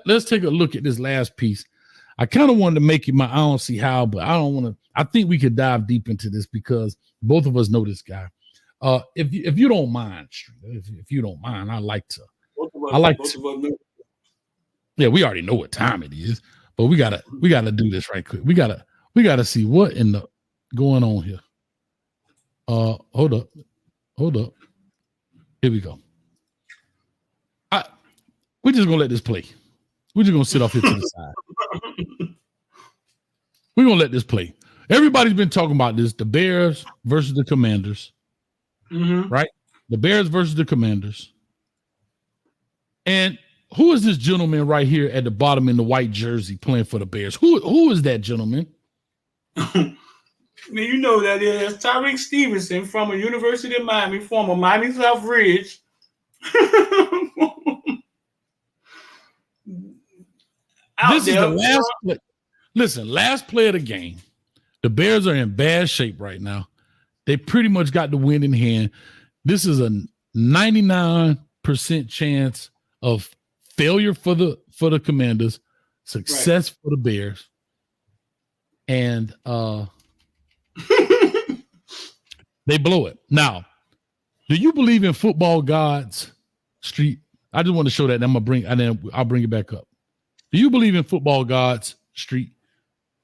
let's take a look at this last piece. I kind of wanted to make it I don't see how, but I don't want to. I think we could dive deep into this because both of us know this guy. If you don't mind, if you don't mind, I like to. Yeah, we already know what time it is, but we gotta do this right quick. We gotta see what in the going on here. Hold up. Here we go. We're just gonna let this play. We're just gonna sit off here to the side. We're gonna let this play. Everybody's been talking about this: the Bears versus the Commanders, right? The Bears versus the Commanders. And who is this gentleman right here at the bottom in the white jersey playing for the Bears? Who is that gentleman? Man, you know that is Tyreek Stevenson from a University of Miami, former Miami South Ridge. This is the last play. Listen, last play of the game. The Bears are in bad shape right now. They pretty much got the win in hand. This is a 99% chance of failure for the Commanders, success for the Bears. And they blow it. Now, do you believe in football gods, Street? I just want to show that. And I'll bring it back up. Do you believe in football gods, Street?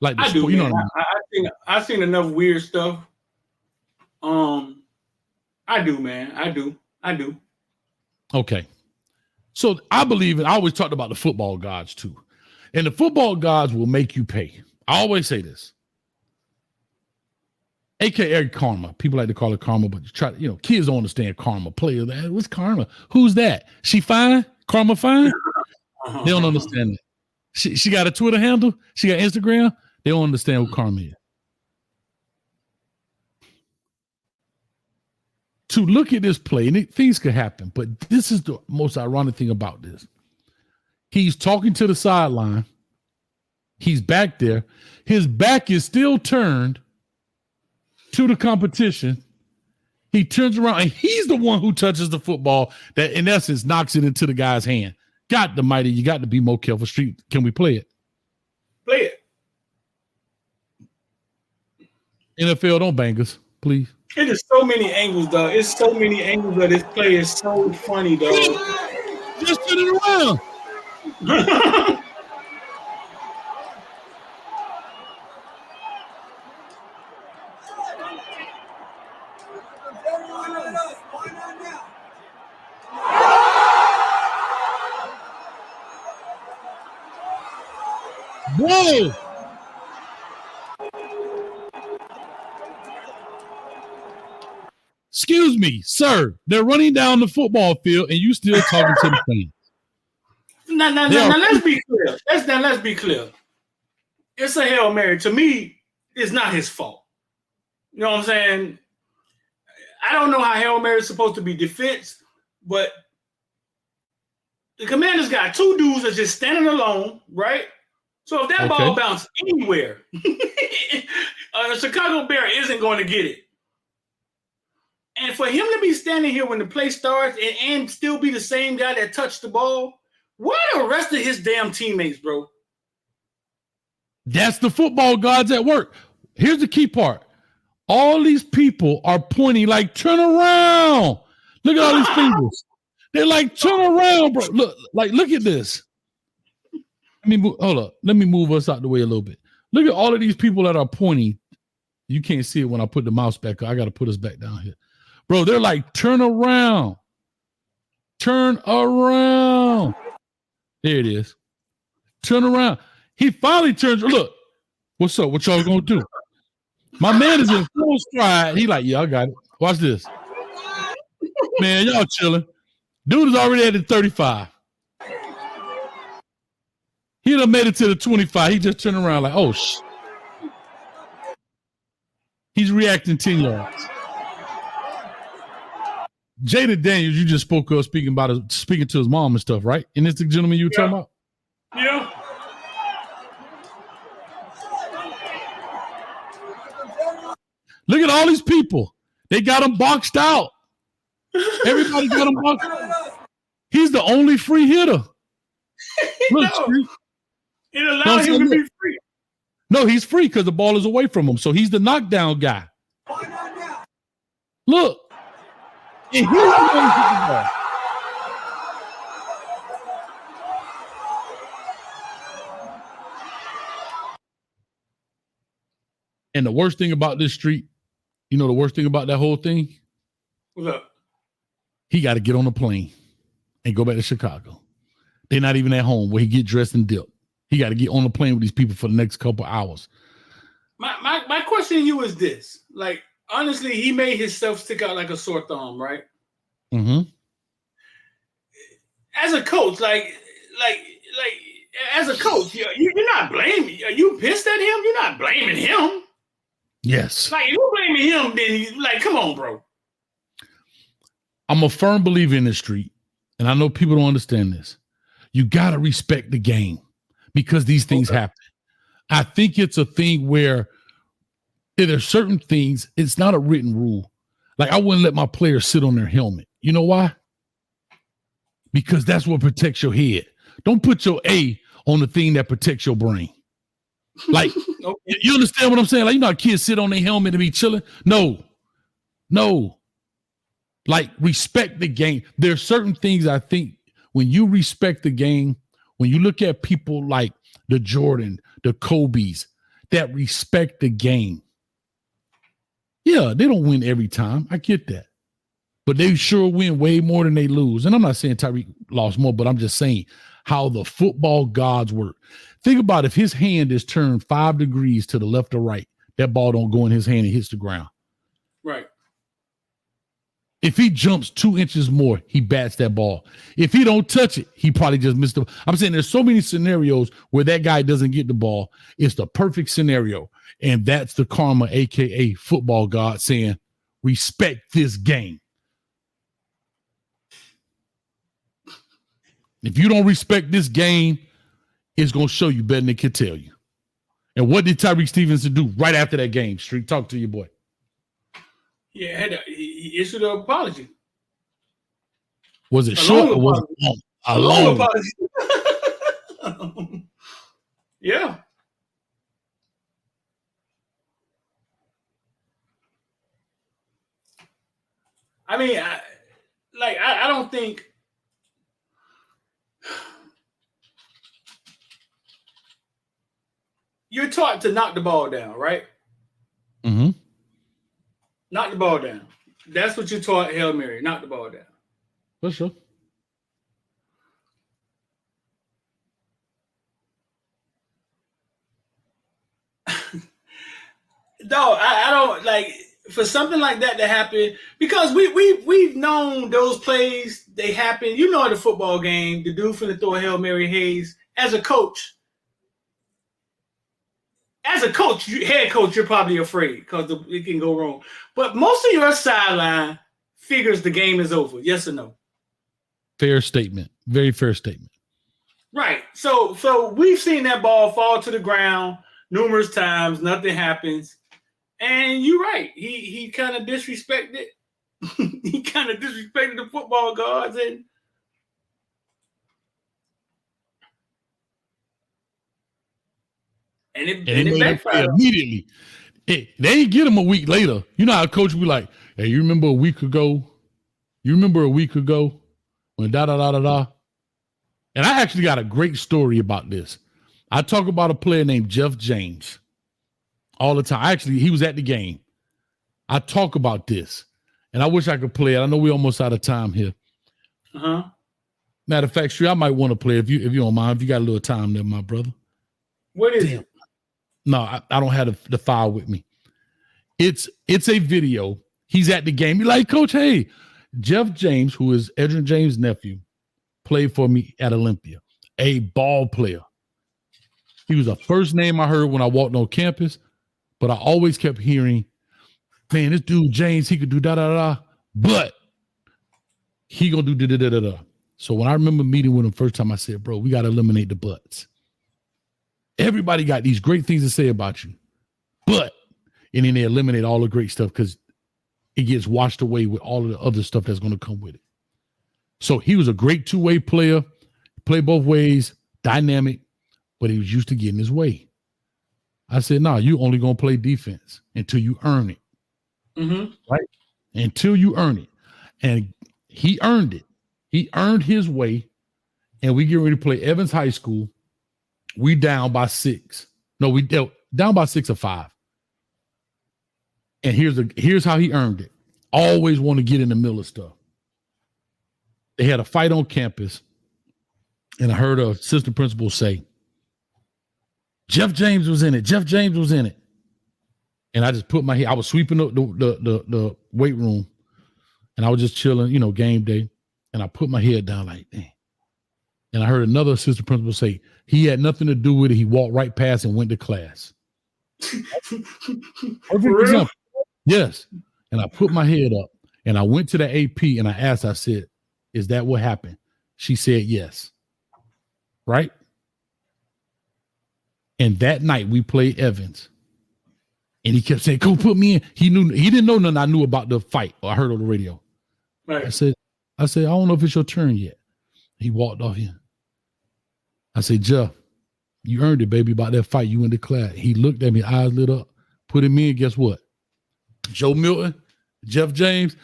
Like I do. You know what I mean? I've seen enough weird stuff. I do, man. I do. Okay. So I always talked about the football gods too. And the football gods will make you pay. I always say this. AKA karma. People like to call it karma, but kids don't understand karma. Players, what's karma? Who's that? She fine? Karma fine? They don't understand that. She got a Twitter handle. She got Instagram. They don't understand what karma is. To look at this play, and things could happen, but this is the most ironic thing about this. He's talking to the sideline. He's back there. His back is still turned to the competition. He turns around, and he's the one who touches the football that, in essence, knocks it into the guy's hand. God the mighty, you got to be more careful. Street, can we play it? Play it. NFL, don't bang us, please. It is so many angles, dog. It's so many angles of this play. It's so funny, dog. Just turn it around. Whoa! Excuse me, sir. They're running down the football field, and you still talking to the fans. Now, let's be clear. Let's be clear. It's a Hail Mary. To me, it's not his fault. You know what I'm saying? I don't know how Hail Mary is supposed to be defense, but the Commanders got two dudes that's just standing alone, right? So if that ball bounced anywhere, a Chicago Bear isn't going to get it. And for him to be standing here when the play starts and still be the same guy that touched the ball, where are the rest of his damn teammates, bro? That's the football gods at work. Here's the key part. All these people are pointing like, turn around. Look at all these fingers. They're like, turn around, bro. Look at this. Hold up. Let me move us out the way a little bit. Look at all of these people that are pointing. You can't see it when I put the mouse back up. I got to put us back down here. Bro, they're like, turn around. Turn around. There it is. Turn around. He finally turns. Look, what's up? What y'all gonna do? My man is in full stride. He like, yeah, I got it. Watch this. Man, y'all chilling. Dude is already at the 35. He done made it to the 25. He just turned around like, oh, he's reacting 10 yards. Jaden Daniels, you just spoke of speaking to his mom and stuff, right? And it's the gentleman you were talking about? Yeah. Look at all these people. They got him boxed out. Everybody got him boxed out. He's the only free hitter. Look, No, Street. it allowed him to be free. No, he's free because the ball is away from him. So he's the knockdown guy. Look. And he's the one who hit the ball. And the worst thing about this, Street, you know the worst thing about that whole thing? What's up? He got to get on a plane and go back to Chicago. They're not even at home where he get dressed and dip. He got to get on a plane with these people for the next couple hours. My question to you is this. Like, honestly, he made himself stick out like a sore thumb, right? Mm-hmm. As a coach, as a coach, you're not blaming. Are you pissed at him? You're not blaming him. Yes. Like, if you're blaming him, then come on, bro. I'm a firm believer in this, Street, and I know people don't understand this. You got to respect the game because these things happen. I think it's a thing where there are certain things, it's not a written rule. Like, I wouldn't let my players sit on their helmet. You know why? Because that's what protects your head. Don't put your A on the thing that protects your brain. Like, you understand what I'm saying? Like, you know how kids sit on their helmet and be chilling? No. Like, respect the game. There are certain things I think when you respect the game, when you look at people like the Jordan, the Kobe's that respect the game. Yeah, they don't win every time. I get that. But they sure win way more than they lose. And I'm not saying Tyreek lost more, but I'm just saying how the football gods work. Think about if his hand is turned 5 degrees to the left or right, that ball don't go in his hand and hits the ground. Right. If he jumps 2 inches more, he bats that ball. If he don't touch it, he probably just missed it. I'm saying there's so many scenarios where that guy doesn't get the ball. It's the perfect scenario. And that's the karma, a.k.a. football god, saying, respect this game. If you don't respect this game, it's going to show you better than it can tell you. And what did Tyreek Stevenson do right after that game? Street, talk to your boy. Yeah, he issued an apology. Was it short or was it long? A long apology. Yeah. I mean, I don't think you're taught to knock the ball down, right? Mm-hmm. Knock the ball down. That's what you're taught, Hail Mary. Knock the ball down. For sure. No, I don't like for something like that to happen because we've known those plays, they happen. You know, at a football game, the dude finna throw a Hail Mary Hayes. As a coach, head coach, you're probably afraid because it can go wrong. But most of your sideline figures the game is over. Yes or no? Fair statement. Very fair statement. Right. So we've seen that ball fall to the ground numerous times. Nothing happens. And you're right. He kind of disrespected. He kind of disrespected the football gods and it backfired immediately. They ain't get him a week later. You know how a coach be like, "Hey, you remember a week ago? You remember a week ago when da da da da da?" And I actually got a great story about this. I talk about a player named Jeff James all the time. Actually, he was at the game. I talk about this, and I wish I could play it. I know we're almost out of time here. Matter of fact, Sri, I might want to play if you don't mind. If you got a little time there, my brother. What is it? No, I don't have the file with me. It's a video. He's at the game. He's like, Coach, hey, Jeff James, who is Edgerrin James' nephew, played for me at Olympia, a ball player. He was the first name I heard when I walked on campus, but I always kept hearing, man, this dude, James, he could do da-da-da, but he gonna do da-da-da-da-da. So when I remember meeting with him first time, I said, bro, we got to eliminate the buts. Everybody got these great things to say about you, but, and then they eliminate all the great stuff because it gets washed away with all of the other stuff that's going to come with it. So he was a great two-way player, Play both ways, dynamic, but he was used to getting his way. I said, no, you only going to play defense until you earn it. Mm-hmm. Right? Until you earn it. And he earned it. He earned his way. And we get ready to play Evans High School. We down by 6. No, we down by 6 or 5. And here's how he earned it. Always want to get in the middle of stuff. They had a fight on campus. And I heard a assistant principal say, Jeff James was in it. Jeff James was in it. And I just put my head, I was sweeping the weight room. And I was just chilling, game day. And I put my head down like, dang. And I heard another assistant principal say, he had nothing to do with it. He walked right past and went to class. Perfect example. Yes. And I put my head up and I went to the AP and I asked, I said, is that what happened? She said, yes. Right? And that night we played Evans. And he kept saying, go put me in. He didn't know nothing I knew about the fight or I heard on the radio. Right. I said, I don't know if it's your turn yet. He walked off here. I said, Jeff, you earned it, baby, about that fight. You went to class. He looked at me, eyes lit up, put him in. Guess what? Joe Milton, Jeff James,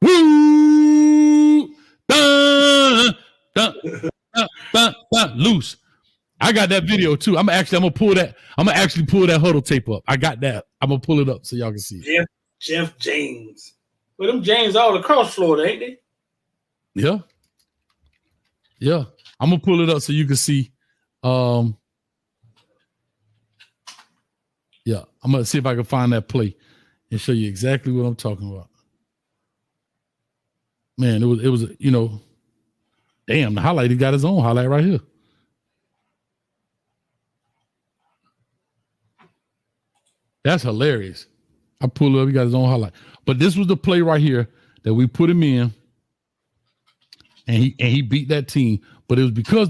woo, dun, dun, dun, dun, dun, loose. I got that video too. I'm gonna pull that huddle tape up. I got that. I'm gonna pull it up so y'all can see it. Jeff James. Well, them James all across Florida, ain't they? Yeah. Yeah. I'm gonna pull it up so you can see. Yeah, I'm gonna see if I can find that play and show you exactly what I'm talking about. Man, it was damn, the highlight, he got his own highlight right here. That's hilarious. I pull it up, he got his own highlight. But this was the play right here that we put him in, and he beat that team. But it was because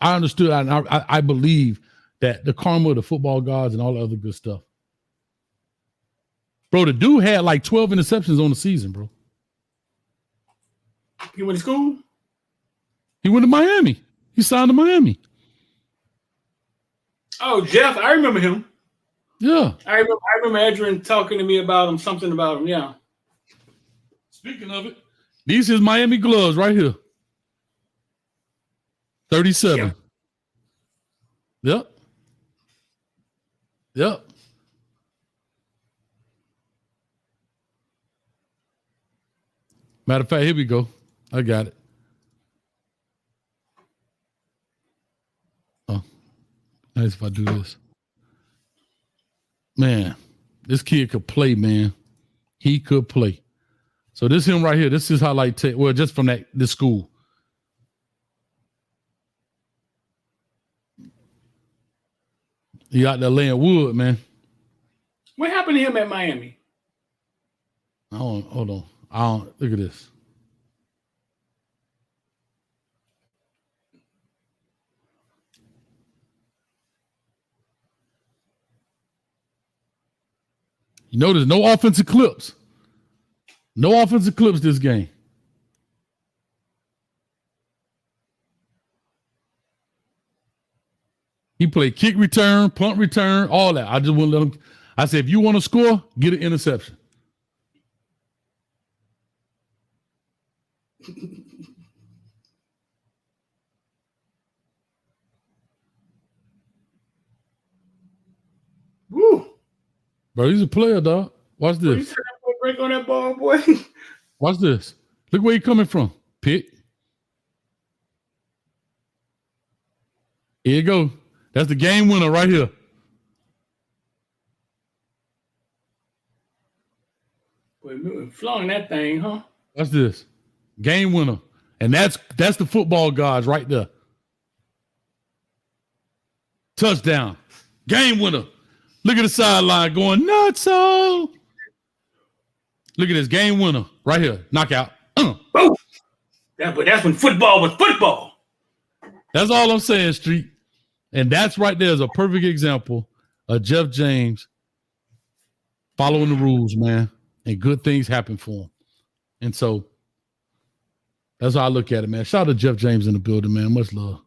I understood, I believe that the karma of the football gods and all the other good stuff. Bro, the dude had like 12 interceptions on the season, bro. He went to school? He went to Miami. He signed to Miami. Oh, Jeff, I remember him. Yeah. I remember Adrian talking to me about him, something about him, yeah. Speaking of it, these is Miami gloves right here. 37. Yep. Yep. Matter of fact, here we go. I got it. Oh, nice if I do this. Man, this kid could play, man. He could play. So this him right here. This is highlight tape. Well, just from this school. He out there laying wood, man. What happened to him at Miami? Hold on. Look at this. You notice no offensive clips. No offensive clips this game. He played kick return, punt return, all that. I just wouldn't let him. I said, if you want to score, get an interception. Woo. Bro, he's a player, dog. Watch this. You said that break on that ball, boy. Watch this. Look where he coming from. Pick. Here you go. That's the game winner right here. Boy, flung that thing, huh? Watch this. Game winner. And that's the football gods right there. Touchdown. Game winner. Look at the sideline going nuts. So look at this game winner right here. Knockout. But that's when football was football. That's all I'm saying, Street. And that's right there is a perfect example of Jeff James following the rules, man. And good things happen for him. And so That's how I look at it, man. Shout out to Jeff James in the building, man. Much love.